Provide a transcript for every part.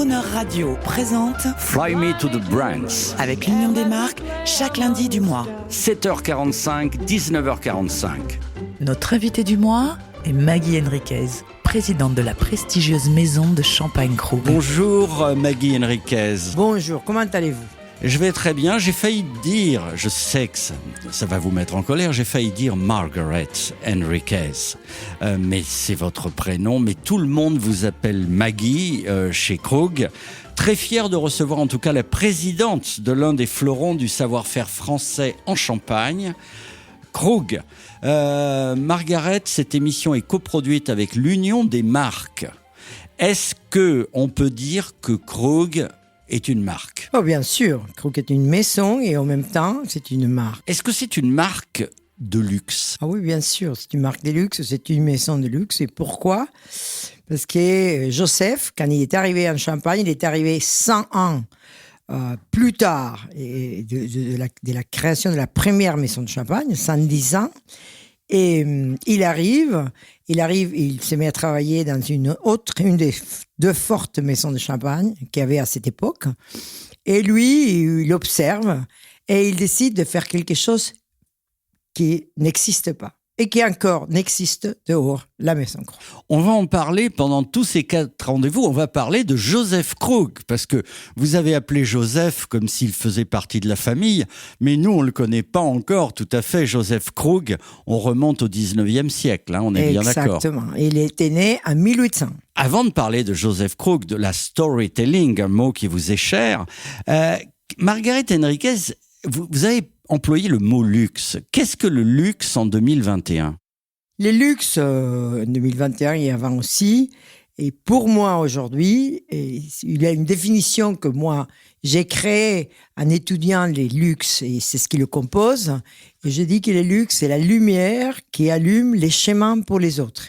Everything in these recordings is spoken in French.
Croner Radio présente Fly Me to the Brands. avec l'Union des marques chaque lundi du mois. 7h45, 19h45. Notre invitée du mois est Maggie Henriquez, présidente de la prestigieuse maison de champagne Krug. Bonjour Maggie Henriquez. Bonjour, comment allez-vous ? Je vais très bien, j'ai failli dire, je sais que ça va vous mettre en colère, j'ai failli dire Margaret Henriquez. Mais c'est votre prénom, mais tout le monde vous appelle Maggie chez Krug. Très fier de recevoir en tout cas la présidente de l'un des fleurons du savoir-faire français en Champagne, Krug. Margaret, cette émission est coproduite avec l'Union des marques. Est-ce qu'on peut dire que Krug est une marque? Oh bien sûr, Krug est une maison et en même temps, c'est une marque. Est-ce que c'est une marque de luxe? Ah oui, bien sûr, c'est une marque de luxe, c'est une maison de luxe. Et pourquoi ? Parce que Joseph, quand il est arrivé en Champagne, il est arrivé 100 ans plus tard de la création de la première maison de Champagne, 110 ans. Et il arrive, il se met à travailler dans une des deux fortes maisons de Champagne qu'il y avait à cette époque. Et lui, il observe et il décide de faire quelque chose qui n'existe pas et qui encore n'existe dehors la maison Krug. On va en parler pendant tous ces 4 rendez-vous. On va parler de Joseph Krug, parce que vous avez appelé Joseph comme s'il faisait partie de la famille, mais nous, on ne le connaît pas encore tout à fait. Joseph Krug, on remonte au 19e siècle, on est bien d'accord. Exactement. Il était né en 1800. Avant de parler de Joseph Krug, de la storytelling, un mot qui vous est cher, Margaret Henriquez, vous avez employé le mot luxe. Qu'est-ce que le luxe en 2021 ? Les luxes en 2021 et avant aussi, et pour moi aujourd'hui, il y a une définition que moi j'ai créée en étudiant les luxes et c'est ce qui le compose. Et je dis que les luxes, c'est la lumière qui allume les chemins pour les autres.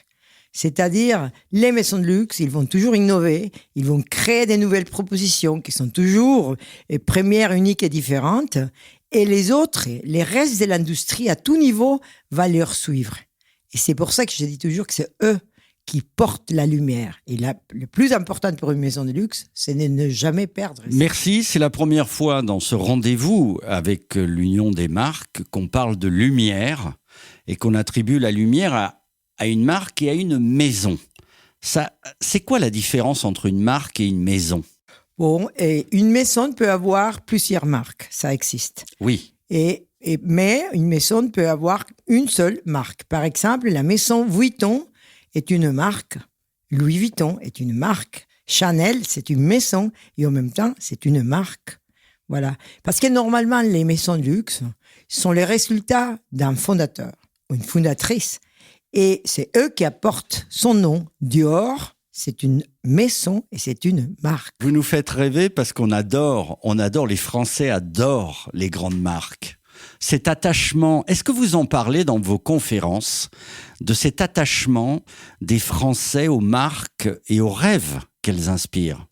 C'est-à-dire, les maisons de luxe, ils vont toujours innover, ils vont créer des nouvelles propositions qui sont toujours premières, uniques et différentes. Et les autres, les restes de l'industrie à tout niveau, va leur suivre. Et c'est pour ça que je dis toujours que c'est eux qui portent la lumière. Et le plus important pour une maison de luxe, c'est de ne jamais perdre. Merci, c'est la première fois dans ce rendez-vous avec l'Union des marques qu'on parle de lumière et qu'on attribue la lumière à une marque et à une maison. Ça, c'est quoi la différence entre une marque et une maison ? Bon, et une maison peut avoir plusieurs marques, ça existe. Oui. Mais une maison peut avoir une seule marque. Par exemple, la maison Vuitton est une marque. Louis Vuitton est une marque. Chanel, c'est une maison et en même temps, c'est une marque. Voilà. Parce que normalement, les maisons de luxe sont les résultats d'un fondateur ou une fondatrice. Et c'est eux qui apportent son nom. Dior, c'est une maison et c'est une marque. Vous nous faites rêver parce qu'on adore, les Français adorent les grandes marques. Cet attachement, est-ce que vous en parlez dans vos conférences, de cet attachement des Français aux marques et aux rêves qu'elles inspirent ?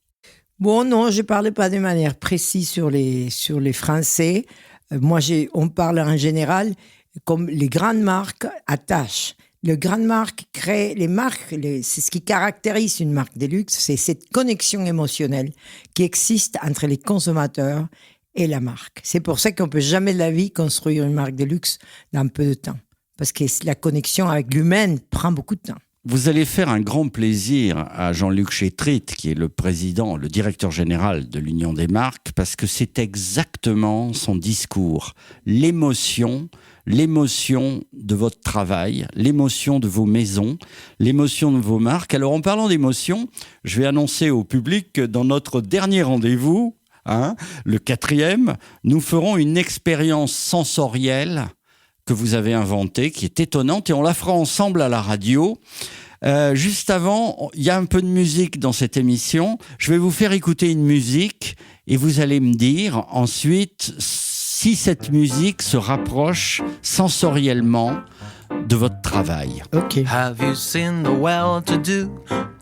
Bon, non, je ne parlais pas de manière précise sur les Français. On parle en général comme les grandes marques attachent. Les grandes marques créent les marques, c'est ce qui caractérise une marque de luxe, c'est cette connexion émotionnelle qui existe entre les consommateurs et la marque. C'est pour ça qu'on ne peut jamais de la vie construire une marque de luxe dans peu de temps. Parce que la connexion avec l'humain prend beaucoup de temps. Vous allez faire un grand plaisir à Jean-Luc Chétrit, qui est le président, le directeur général de l'Union des marques, parce que c'est exactement son discours. L'émotion de votre travail, l'émotion de vos maisons, l'émotion de vos marques. Alors en parlant d'émotion, je vais annoncer au public que dans notre dernier rendez-vous, le 4e, nous ferons une expérience sensorielle que vous avez inventée, qui est étonnante, et on la fera ensemble à la radio. Juste avant, il y a un peu de musique dans cette émission. Je vais vous faire écouter une musique et vous allez me dire ensuite si cette musique se rapproche sensoriellement de votre travail. Ok. Have you seen the well-to-do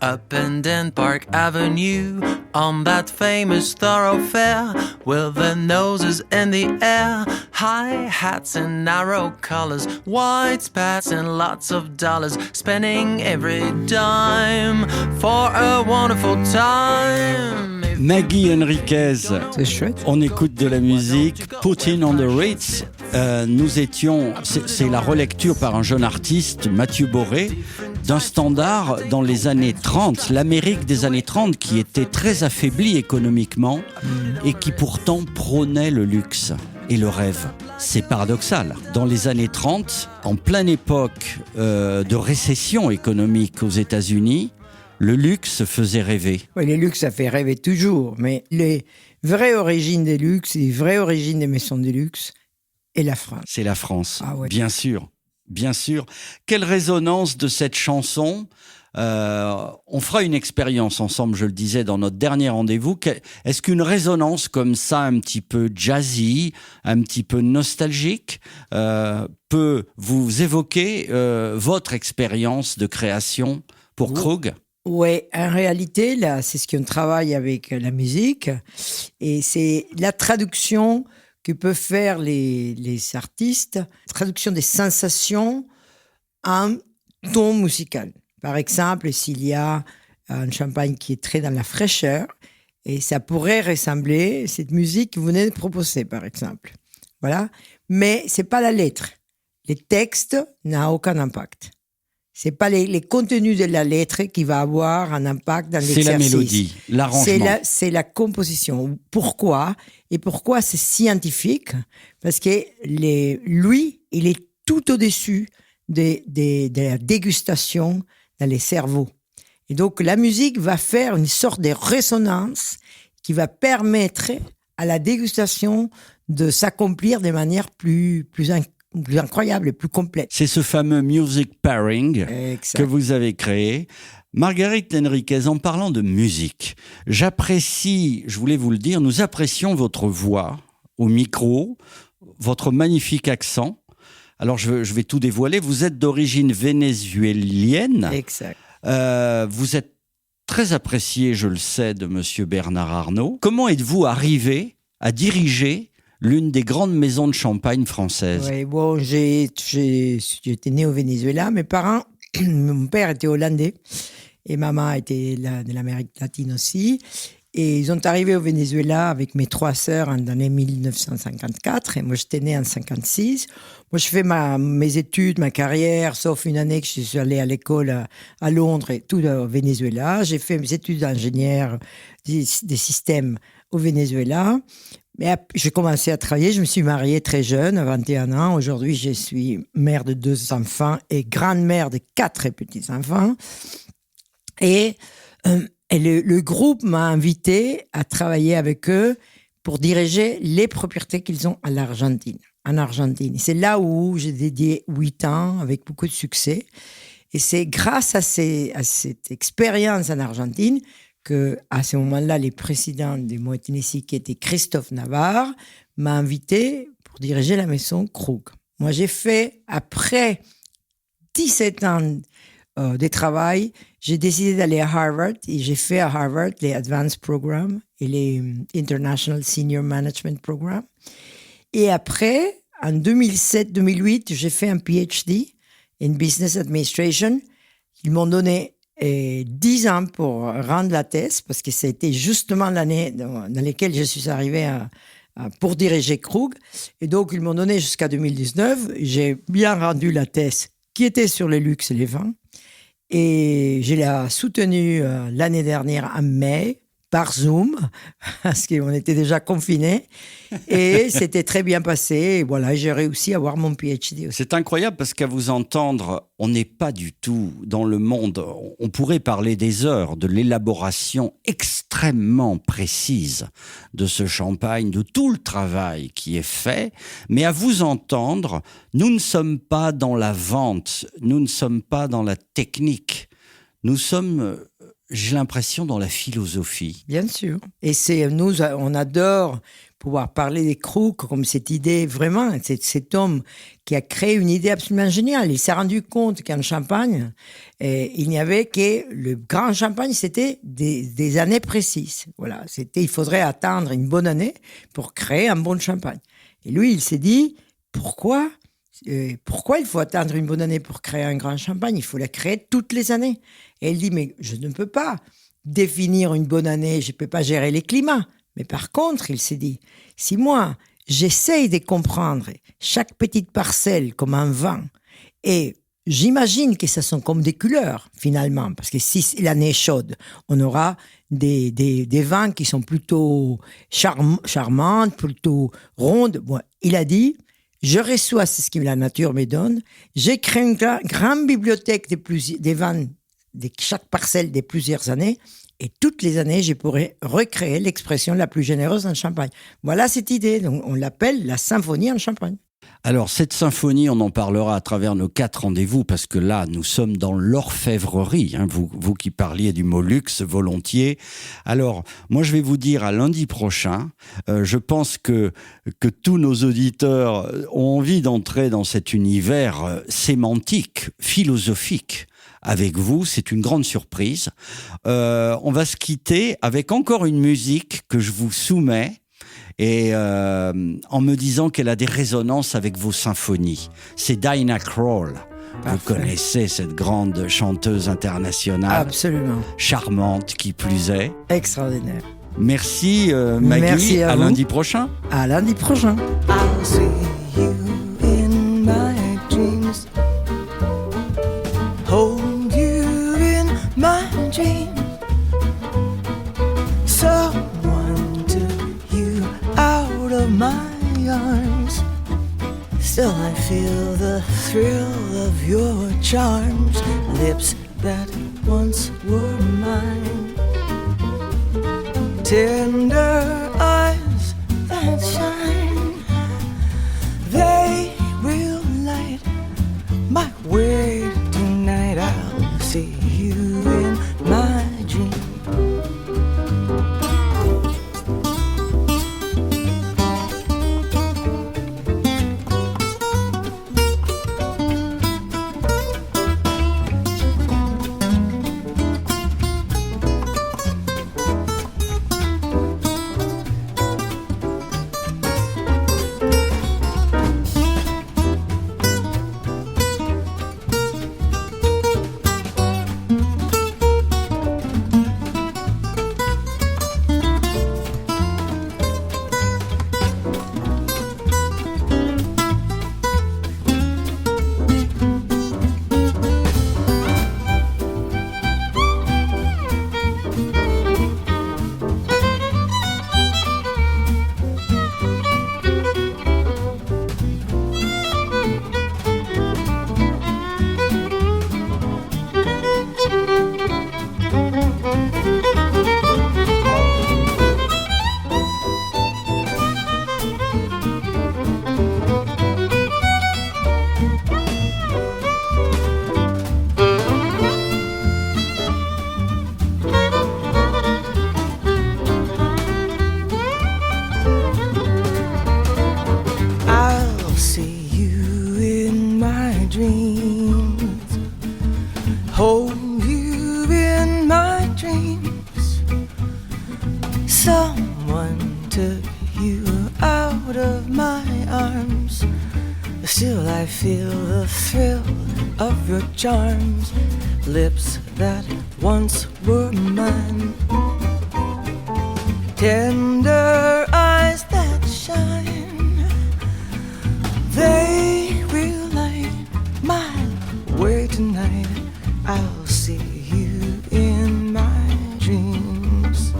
up and down Park Avenue on that famous thoroughfare with their noses in the air, high hats and narrow collars, white spats and lots of dollars, spending every dime for a wonderful time? Maggie Henriquez, C'est chouette. on écoute de la musique. Putting on the Ritz. C'est la relecture par un jeune artiste, Mathieu Boré, d'un standard dans les années 30, l'Amérique des années 30, qui était très affaiblie économiquement et qui pourtant prônait le luxe et le rêve. C'est paradoxal. Dans les années 30, en pleine époque de récession économique aux États-Unis, le luxe faisait rêver. Oui, les luxes, ça fait rêver toujours. Mais les vraies origines des luxes, les vraies origines des maisons de luxe, est la France. C'est la France, Ah ouais. bien sûr, bien sûr. Quelle résonance de cette chanson. On fera une expérience ensemble, je le disais, dans notre dernier rendez-vous. Est-ce qu'une résonance comme ça, un petit peu jazzy, un petit peu nostalgique, peut vous évoquer votre expérience de création pour Krug ? Oui, en réalité, là, c'est ce qu'on travaille avec la musique. Et c'est la traduction que peuvent faire les artistes, traduction des sensations en ton musical. Par exemple, s'il y a un champagne qui est très dans la fraîcheur, et ça pourrait ressembler à cette musique que vous venez de proposer, par exemple. Voilà. Mais c'est pas la lettre. Les textes n'ont aucun impact. C'est pas les contenus de la lettre qui va avoir un impact dans l'exercice. C'est la mélodie, l'arrangement. C'est la composition. Pourquoi? Et pourquoi c'est scientifique? Parce que lui, il est tout au-dessus de la dégustation dans les cerveaux. Et donc, la musique va faire une sorte de résonance qui va permettre à la dégustation de s'accomplir de manière plus incroyable et plus complète. C'est ce fameux music pairing Exact. que vous avez créé. Marguerite Henriquez, en parlant de musique, j'apprécie, je voulais vous le dire, nous apprécions votre voix au micro, votre magnifique accent. Alors, je vais tout dévoiler. Vous êtes d'origine vénézuélienne. Exact. Vous êtes très apprécié, je le sais, de Monsieur Bernard Arnault. Comment êtes-vous arrivé à diriger l'une des grandes maisons de champagne françaises? Oui, bon, j'étais né au Venezuela. Mes parents, mon père était hollandais et maman était de l'Amérique latine aussi. Et ils sont arrivés au Venezuela avec mes 3 sœurs en l'année 1954. Et moi, j'étais née en 1956. Moi, je fais mes études, ma carrière, sauf une année que je suis allée à l'école à Londres et tout au Venezuela. J'ai fait mes études d'ingénieur des systèmes au Venezuela. Mais j'ai commencé à travailler. Je me suis mariée très jeune, à 21 ans. Aujourd'hui, je suis mère de 2 enfants et grand-mère de 4 petits-enfants. Et le groupe m'a invité à travailler avec eux pour diriger les propriétés qu'ils ont en Argentine. C'est là où j'ai dédié 8 ans avec beaucoup de succès. Et c'est grâce à cette expérience en Argentine que, à ce moment-là, le président de Moët Hennessy, qui était Christophe Navarre, m'a invité pour diriger la maison Krug. Moi, j'ai fait, après 17 ans de travail, j'ai décidé d'aller à Harvard et j'ai fait à Harvard les Advanced Programs et les International Senior Management Programs. Et après, en 2007-2008, j'ai fait un PhD in Business Administration. Ils m'ont donné 10 ans pour rendre la thèse parce que c'était justement l'année dans laquelle je suis arrivé pour diriger Krug. Et donc, ils m'ont donné jusqu'à 2019. J'ai bien rendu la thèse qui était sur les luxe et les vins. Et je l'ai soutenue l'année dernière en mai par Zoom parce qu'on était déjà confinés. Et c'était très bien passé. Et voilà, j'ai réussi à avoir mon PhD aussi. C'est incroyable parce qu'à vous entendre, on n'est pas du tout dans le monde. On pourrait parler des heures de l'élaboration extrêmement précise de ce champagne, de tout le travail qui est fait. Mais à vous entendre, nous ne sommes pas dans la vente, nous ne sommes pas dans la technique. Nous sommes, j'ai l'impression, dans la philosophie. Bien sûr. Et on adore pouvoir parler des Krug comme cette idée, vraiment, cet homme qui a créé une idée absolument géniale. Il s'est rendu compte qu'en Champagne, il n'y avait que le grand Champagne, c'était des années précises. Voilà, il faudrait attendre une bonne année pour créer un bon Champagne. Et lui, il s'est dit, pourquoi Pourquoi il faut attendre une bonne année pour créer un grand champagne? Il faut la créer toutes les années. Et elle dit, mais je ne peux pas définir une bonne année, je ne peux pas gérer les climats. Mais par contre, il s'est dit, si moi, j'essaye de comprendre chaque petite parcelle comme un vin, et j'imagine que ce sont comme des couleurs, finalement, parce que si l'année est chaude, on aura des vins qui sont plutôt charmantes, plutôt rondes. Bon, il a dit, je reçois ce que la nature me donne, j'ai créé une grande bibliothèque des vins de chaque parcelle de plusieurs années, et toutes les années, je pourrais recréer l'expression la plus généreuse en Champagne. Voilà cette idée, donc on l'appelle la symphonie en Champagne. Alors, cette symphonie, on en parlera à travers nos 4 rendez-vous, parce que là, nous sommes dans l'orfèvrerie, hein, vous qui parliez du mot luxe volontiers. Alors, moi, je vais vous dire à lundi prochain, je pense que tous nos auditeurs ont envie d'entrer dans cet univers sémantique, philosophique. Avec vous, c'est une grande surprise. On va se quitter avec encore une musique que je vous soumets, et en me disant qu'elle a des résonances avec vos symphonies. C'est Diana Krall. Parfait. Vous connaissez cette grande chanteuse internationale. Absolument. Charmante, qui plus est. Extraordinaire. Merci Maggie. Merci à lundi prochain. À lundi prochain. I'll see you in my dreams. Hold you in my dreams. Someone took you out of my arms. Still I feel the thrill of your charms. Lips that once were mine. Tender eyes that shine. They will light my way tonight. I'll see you in my dream. Hold you in my dreams. Someone took you out of my arms. Still I feel the thrill of your charms. Lips that once were mine. Tender eyes that shine. They will light my way tonight. I'll see you in my dreams.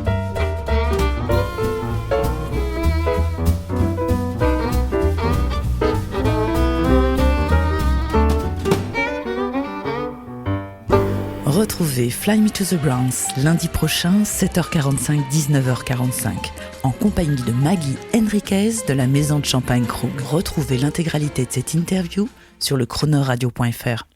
Retrouvez Fly Me to the Bronx lundi prochain, 7h45, 19h45, en compagnie de Maggie Henriquez de la Maison de Champagne Krug. Retrouvez l'intégralité de cette interview sur le chronoradio.fr.